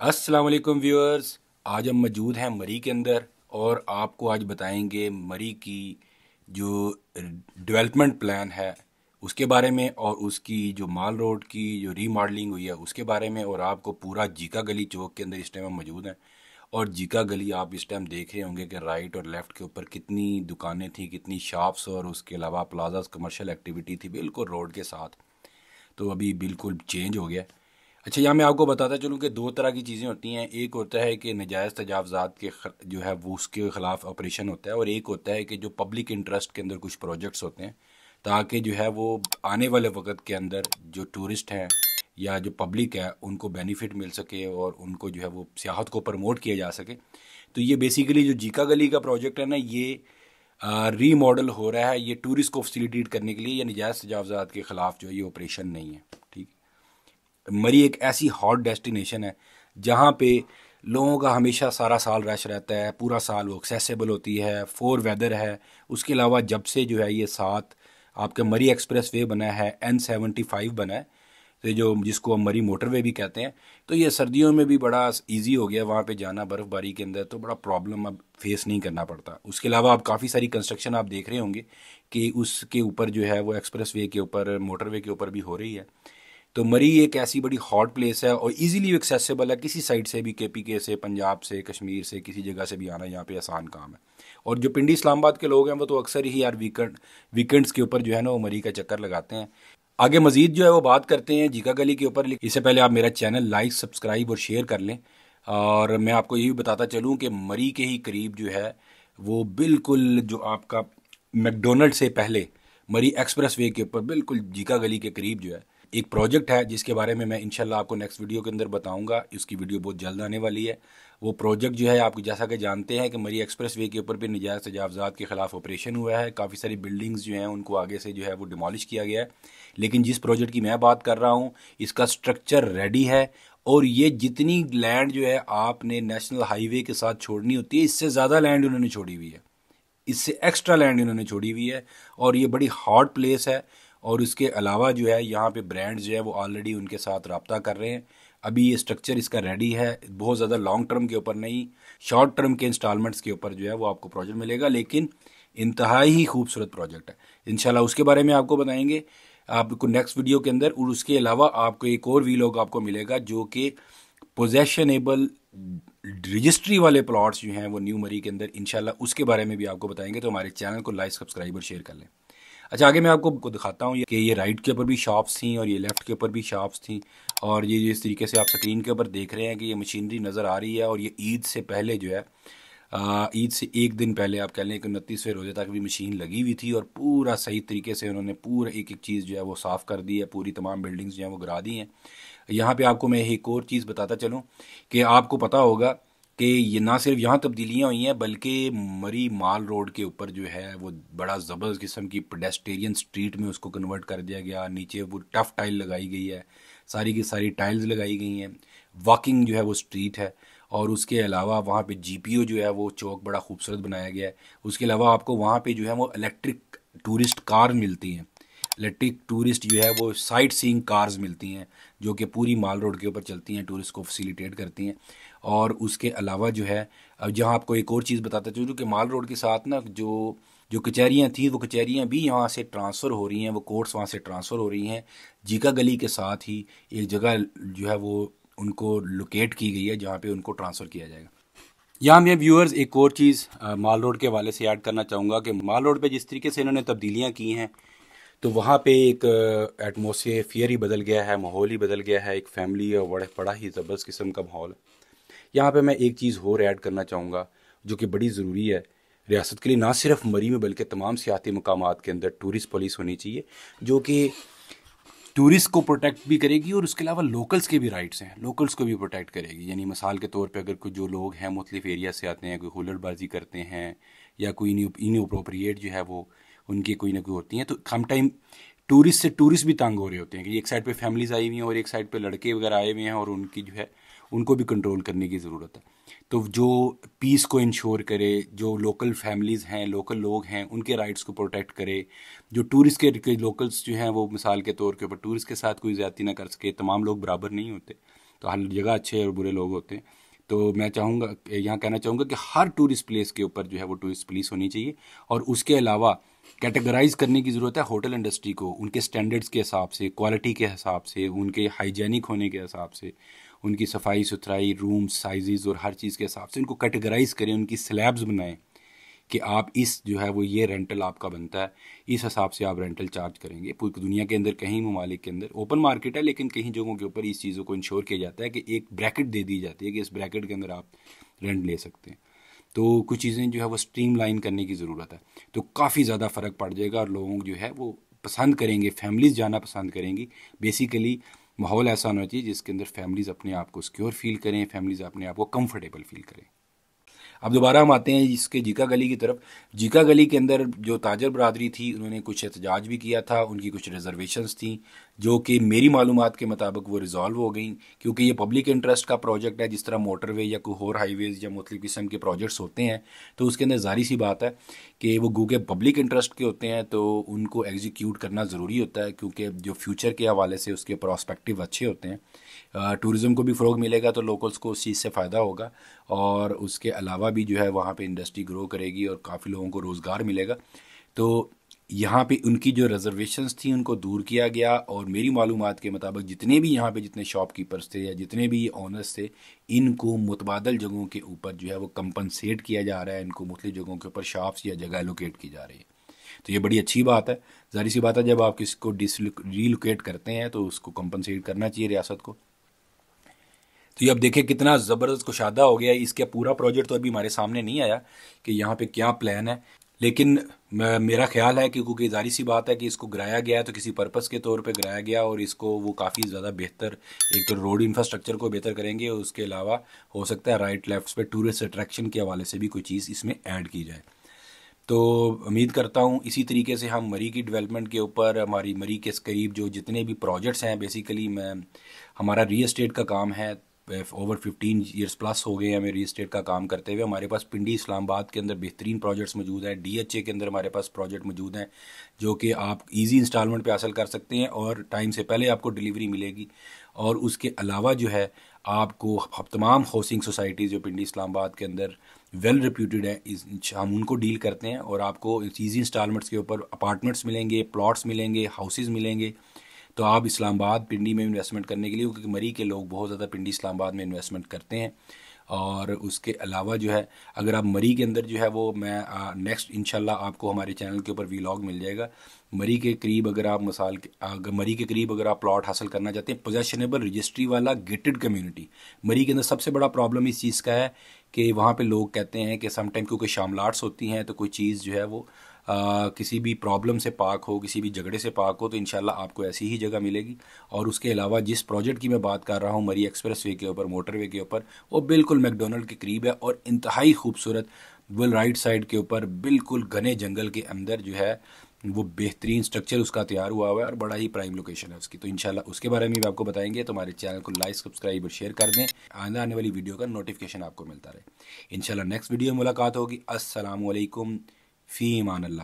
अस्सलाम वालेकुम व्यूअर्स। आज हम मौजूद हैं मरी के अंदर और आपको आज बताएंगे मरी की जो डेवलपमेंट प्लान है उसके बारे में और उसकी जो माल रोड की जो रीमॉडलिंग हुई है उसके बारे में। और आपको पूरा जीका गली चौक के अंदर इस टाइम हम मौजूद हैं। और जीका गली आप इस टाइम देख रहे होंगे कि राइट और लेफ़्ट के ऊपर कितनी दुकानें थी, कितनी शॉप्स और उसके अलावा प्लाजास, कमर्शियल एक्टिविटी थी बिल्कुल रोड के साथ। तो अभी बिल्कुल चेंज हो गया है। अच्छा, यहाँ मैं आपको बताता चलूँ कि दो तरह की चीज़ें होती हैं। एक होता है कि नजायज़ तजावज़ात के जो है वो उसके ख़िलाफ़ ऑपरेशन होता है, और एक होता है कि जो पब्लिक इंटरेस्ट के अंदर कुछ प्रोजेक्ट्स होते हैं ताकि जो है वो आने वाले वक्त के अंदर जो टूरिस्ट हैं या जो पब्लिक है उनको बेनिफिट मिल सके और उनको जो है वो सियाहत को प्रमोट किया जा सके। तो ये बेसिकली जो जीका गली का प्रोजेक्ट है ना, ये रीमॉडल हो रहा है। ये टूरिस्ट को फैसिलिटेट करने के लिए, या नजायज़ तजावज़ात के ख़िलाफ़ जो है ये ऑपरेशन नहीं है। ठीक। मरी एक ऐसी हॉट डेस्टिनेशन है जहाँ पे लोगों का हमेशा सारा साल रश रहता है, पूरा साल वो एक्सेसिबल होती है, फोर वेदर है। उसके अलावा जब से जो है ये साथ आपका मरी एक्सप्रेस वे बना है, N75 बना है, तो जो जिसको हम मरी मोटर वे भी कहते हैं, तो ये सर्दियों में भी बड़ा इजी हो गया वहाँ पे जाना बर्फ़बारी के अंदर, तो बड़ा प्रॉब्लम अब फेस नहीं करना पड़ता। उसके अलावा अब काफ़ी सारी कंस्ट्रक्शन आप देख रहे होंगे कि उसके ऊपर जो है वो एक्सप्रेस वे के ऊपर, मोटर वे के ऊपर भी हो रही है। तो मरी एक ऐसी बड़ी हॉट प्लेस है और इजीली एक्सेसिबल है, किसी साइड से भी, KPK से, पंजाब से, कश्मीर से, किसी जगह से भी आना यहाँ पे आसान काम है। और जो पिंडी इस्लामाबाद के लोग हैं वो तो अक्सर ही यार वीकेंड्स के ऊपर जो है ना वो मरी का चक्कर लगाते हैं। आगे मजीद जो है वो बात करते हैं जीका गली के ऊपर, लेकिन इससे पहले आप मेरा चैनल लाइक, सब्सक्राइब और शेयर कर लें। और मैं आपको ये भी बताता चलूँ कि मरी के ही करीब जो है वो बिल्कुल जो आपका मैकडोनल्ड से पहले मरी एक्सप्रेस वे के ऊपर बिल्कुल जीका गली के करीब जो है एक प्रोजेक्ट है, जिसके बारे में मैं इंशाल्लाह आपको नेक्स्ट वीडियो के अंदर बताऊंगा। उसकी वीडियो बहुत जल्द आने वाली है। वो प्रोजेक्ट जो है, आप जैसा कि जानते हैं कि मरी एक्सप्रेस वे के ऊपर भी नजायज़ तजावज़ात के ख़िलाफ़ ऑपरेशन हुआ है। काफ़ी सारी बिल्डिंग्स जो हैं उनको आगे से जो है वो डिमोलिश किया गया है। लेकिन जिस प्रोजेक्ट की मैं बात कर रहा हूँ, इसका स्ट्रक्चर रेडी है। और ये जितनी लैंड जो है आपने नेशनल हाईवे के साथ छोड़नी होती है, इससे ज़्यादा लैंड उन्होंने छोड़ी हुई है, इससे एक्स्ट्रा लैंड इन्होंने छोड़ी हुई है। और ये बड़ी हॉट प्लेस है। और इसके अलावा जो है यहाँ पे ब्रांड्स जो है वो ऑलरेडी उनके साथ रब्ता कर रहे हैं। अभी ये स्ट्रक्चर इसका रेडी है, बहुत ज़्यादा लॉन्ग टर्म के ऊपर नहीं, शॉर्ट टर्म के इंस्टॉलमेंट्स के ऊपर जो है वो आपको प्रोजेक्ट मिलेगा, लेकिन इंतहाई ही खूबसूरत प्रोजेक्ट है। इंशाल्लाह उसके बारे में आपको बताएंगे आपको नेक्स्ट वीडियो के अंदर। और उसके अलावा आपको एक और वीलॉग आपको मिलेगा जो कि पोजेशनेबल रजिस्ट्री वाले प्लॉट्स जो हैं वो न्यू मरी के अंदर, इंशाल्लाह उसके बारे में भी आपको बताएंगे। तो हमारे चैनल को लाइक, सब्सक्राइब और शेयर कर लें। अच्छा, आगे मैं आपको दिखाता हूँ कि ये राइट के ऊपर भी शॉप्स थी और ये लेफ़्ट के ऊपर भी शॉप्स थी। और ये जिस तरीके से आप स्क्रीन के ऊपर देख रहे हैं कि ये मशीनरी नज़र आ रही है, और ये ईद से पहले जो है, ईद से एक दिन पहले आप कह लें कि 29वें रोज़े तक भी मशीन लगी हुई थी। और पूरा सही तरीके से उन्होंने पूरा एक एक चीज़ जो है वो साफ़ कर दी है, पूरी तमाम बिल्डिंग्स जो हैं वो गिरा दी हैं। यहाँ पे आपको मैं एक और चीज़ बताता चलूँ कि आपको पता होगा कि ये ना सिर्फ यहाँ तब्दीलियाँ हुई हैं, बल्कि मरी माल रोड के ऊपर जो है वो बड़ा ज़बरदस्त किस्म की पेडेस्टेरियन स्ट्रीट में उसको कन्वर्ट कर दिया गया। नीचे वो टफ टाइल लगाई गई है, सारी की सारी टाइल्स लगाई गई हैं, वॉकिंग जो है वो स्ट्रीट है। और उसके अलावा वहाँ पे GPO जो है वो चौक बड़ा खूबसूरत बनाया गया है। उसके अलावा आपको वहाँ पे जो है वो इलेक्ट्रिक टूरिस्ट कार मिलती हैं। इलेक्ट्रिक टूरिस्ट जो है वो साइट सीइंग कार्स मिलती हैं जो कि पूरी माल रोड के ऊपर चलती हैं, टूरिस्ट को फैसिलिटेट करती हैं। और उसके अलावा जो है, अब जहाँ आपको एक और चीज़ बताता चलूँ कि माल रोड के साथ ना जो जो कचहरियाँ थी, वो कचहरियाँ भी यहाँ से ट्रांसफ़र हो रही हैं, वो कोर्ट्स वहाँ से ट्रांसफ़र हो रही हैं। जीका गली के साथ ही एक जगह जो है वो उनको लोकेट की गई है जहाँ पे उनको ट्रांसफ़र किया जाएगा। यहाँ मैं व्यूअर्स एक और चीज़ माल रोड के हवाले से ऐड करना चाहूँगा कि माल रोड पे जिस तरीके से इन्होंने तब्दीलियाँ की हैं, तो वहाँ पे एक एटमॉस्फेयर ही बदल गया है, माहौल ही बदल गया है, एक फैमिली और बड़ा ही ज़बरदस्त किस्म का माहौल है। यहाँ पे मैं एक चीज़ और ऐड करना चाहूँगा जो कि बड़ी ज़रूरी है रियासत के लिए, ना सिर्फ मरी में बल्कि तमाम सियाती मकामात के अंदर टूरिस्ट पुलिस होनी चाहिए जो कि टूरिस्ट को प्रोटेक्ट भी करेगी और उसके अलावा लोकल्स के भी राइट्स हैं, लोकल्स को भी प्रोटेक्ट करेगी। यानी मिसाल के तौर पे अगर कोई जो लोग हैं मुख्तलिफ एरिया से आते हैं, कोई हुल्लड़बाजी करते हैं या कोई इनअप्रोप्रिएट जो है वो उनकी कोई ना कोई होती हैं, तो सम टाइम टूरिस्ट भी तंग हो रहे होते हैं कि एक साइड पे फैमिलीज आई हुई हैं और एक साइड पे लड़के वगैरह आए हुए हैं, और उनकी जो है उनको भी कंट्रोल करने की ज़रूरत है। तो जो पीस को इंश्योर करे, जो लोकल फैमिलीज़ हैं, लोकल लोग हैं, उनके राइट्स को प्रोटेक्ट करे, जो टूरिस्ट के लोकल्स जो हैं वो मिसाल के तौर के ऊपर टूरिस्ट के साथ कोई ज़्यादती ना कर सके। तमाम लोग बराबर नहीं होते, تو ہر جگہ اچھے اور برے لوگ ہوتے ہیں. تو میں چاہوں گا یہاں کہنا چاہوں گا کہ ہر ٹورسٹ پلیس کے اوپر جو ہے وہ ٹورسٹ پولیس ہونی چاہیے. اور اس کے علاوہ کیٹیگرائز کرنے کی ضرورت ہے ہوٹل انڈسٹری کو ان کے سٹینڈرڈز کے حساب سے, کوالٹی کے حساب سے, ان کے ہائیجینک ہونے کے حساب سے, ان کی صفائی ستھرائی, روم سائزز اور ہر چیز کے حساب سے ان کو کیٹیگرائز کریں, ان کی سلیبز بنائیں کہ آپ اس جو ہے وہ یہ رینٹل آپ کا بنتا ہے, اس حساب سے آپ رینٹل چارج کریں گے. پوری دنیا کے اندر کہیں ممالک کے اندر اوپن مارکیٹ ہے, لیکن کہیں جگہوں کے اوپر اس چیزوں کو انشور کیا جاتا ہے کہ ایک بریکٹ دے دی جاتی ہے کہ اس بریکٹ کے اندر آپ رینٹ لے سکتے ہیں. تو کچھ چیزیں جو ہے وہ اسٹریم لائن کرنے کی ضرورت ہے, تو کافی زیادہ فرق پڑ جائے گا اور لوگوں جو ہے وہ پسند کریں گے, فیملیز جانا پسند کریں گی. بیسیکلی ماحول ایسا ہونا چاہیے جس کے اندر فیملیز اپنے آپ کو سیکیور فیل کریں, فیملیز اپنے آپ کو کمفرٹیبل فیل کریں. اب دوبارہ ہم آتے ہیں اس کے جیکا گلی کی طرف. جیکا گلی کے اندر جو تاجر برادری تھی انہوں نے کچھ احتجاج بھی کیا تھا, ان کی کچھ ریزرویشنز تھیں جو کہ میری معلومات کے مطابق وہ ریزالو ہو گئیں, کیونکہ یہ پبلک انٹرسٹ کا پروجیکٹ ہے. جس طرح موٹر وے یا کوئی اور ہائی ویز یا مختلف قسم کے پروجیکٹس ہوتے ہیں تو اس کے اندر ظاہری سی بات ہے کہ وہ گوگے پبلک انٹرسٹ کے ہوتے ہیں تو ان کو ایگزیکیوٹ کرنا ضروری ہوتا ہے, کیونکہ جو فیوچر کے حوالے سے اس کے پراسپیکٹیو اچھے ہوتے ہیں. ٹورزم کو بھی فروغ ملے گا تو لوکلس کو اس چیز سے فائدہ ہوگا, اور اس کے علاوہ بھی جو ہے وہاں پہ انڈسٹری گرو کرے گی اور کافی لوگوں کو روزگار ملے گا. تو یہاں پہ ان کی جو ریزرویشنز تھیں ان کو دور کیا گیا, اور میری معلومات کے مطابق جتنے بھی یہاں پہ جتنے شاپ کیپرز تھے یا جتنے بھی آنرز تھے ان کو متبادل جگہوں کے اوپر جو ہے وہ کمپنسیٹ کیا جا رہا ہے, ان کو مختلف جگہوں کے اوپر شاپس یا جگہ الوکیٹ کی جا رہی ہے. تو یہ بڑی اچھی بات ہے. ظاہر سی بات ہے جب آپ کسی کو ریلوکیٹ کرتے ہیں تو اس کو کمپنسیٹ کرنا چاہیے ریاست کو. تو یہ اب دیکھیں کتنا زبردست کشادہ ہو گیا ہے. اس کا پورا پروجیکٹ تو ابھی ہمارے سامنے نہیں آیا کہ یہاں پہ کیا پلان ہے, لیکن میرا خیال ہے کہ کیونکہ ظاہری سی بات ہے کہ اس کو گرایا گیا ہے تو کسی پرپس کے طور پہ گرایا گیا, اور اس کو وہ کافی زیادہ بہتر ایک تو روڈ انفراسٹرکچر کو بہتر کریں گے, اور اس کے علاوہ ہو سکتا ہے رائٹ لیفٹس پہ ٹورسٹ اٹریکشن کے حوالے سے بھی کوئی چیز اس میں ایڈ کی جائے. تو امید کرتا ہوں اسی طریقے سے ہم مری کی ڈیولپمنٹ کے اوپر, ہماری مری کے قریب جو جتنے بھی پروجیکٹس ہیں, بیسیکلی ہمارا ریل اسٹیٹ کا کام ہے, اوور 15 ایئرس پلس ہو گئے ہیں ہمیں ریل اسٹیٹ کا کام کرتے ہوئے. ہمارے پاس پنڈی اسلام آباد کے اندر بہترین پروجیکٹس موجود ہیں, ڈی ایچ اے کے اندر ہمارے پاس پروجیکٹ موجود ہیں جو کہ آپ ایزی انسٹالمنٹ پہ حاصل کر سکتے ہیں اور ٹائم سے پہلے آپ کو ڈیلیوری ملے گی. اور اس کے علاوہ جو ہے آپ کو تمام ہاؤسنگ سوسائٹیز جو پنڈی اسلام آباد کے اندر ویل ریپیوٹیڈ ہیں ہم ان کو ڈیل کرتے ہیں, اور آپ کو ایزی انسٹالمنٹس کے اوپر اپارٹمنٹس ملیں گے, پلاٹس ملیں گے, ہاؤسز ملیں گے. تو آپ اسلام آباد پنڈی میں انویسٹمنٹ کرنے کے لیے, کیونکہ مری کے لوگ بہت زیادہ پنڈی اسلام آباد میں انویسٹمنٹ کرتے ہیں. اور اس کے علاوہ جو ہے اگر آپ مری کے اندر جو ہے وہ میں نیکسٹ انشاءاللہ آپ کو ہمارے چینل کے اوپر ویلاگ مل جائے گا. مری کے قریب اگر آپ مری کے قریب اگر آپ پلاٹ حاصل کرنا چاہتے ہیں, پوزیشنیبل رجسٹری والا گیٹڈ کمیونٹی. مری کے اندر سب سے بڑا پرابلم اس چیز کا ہے کہ وہاں پہ لوگ کہتے ہیں کہ سم ٹائم کیونکہ شاملاٹس ہوتی ہیں تو کوئی چیز جو ہے وہ کسی بھی پرابلم سے پاک ہو, کسی بھی جھگڑے سے پاک ہو, تو انشاءاللہ آپ کو ایسی ہی جگہ ملے گی. اور اس کے علاوہ جس پروجیکٹ کی میں بات کر رہا ہوں مری ایکسپریس وے کے اوپر, موٹر وے کے اوپر, وہ بالکل میک ڈونلڈ کے قریب ہے اور انتہائی خوبصورت, ول رائٹ سائڈ کے اوپر بالکل گھنے جنگل کے اندر جو ہے وہ بہترین سٹرکچر اس کا تیار ہوا ہوا ہے اور بڑا ہی پرائم لوکیشن ہے اس کی. تو انشاءاللہ اس کے بارے میں بھی آپ کو بتائیں گے, تو ہمارے چینل کو لائک سبسکرائب اور شیئر کر دیں, آئندہ آنے والی ویڈیو کا نوٹیفیکیشن آپ کو ملتا رہے. انشاءاللہ نیکسٹ ویڈیو میں ملاقات ہوگی. السلام علیکم, فی امان اللہ.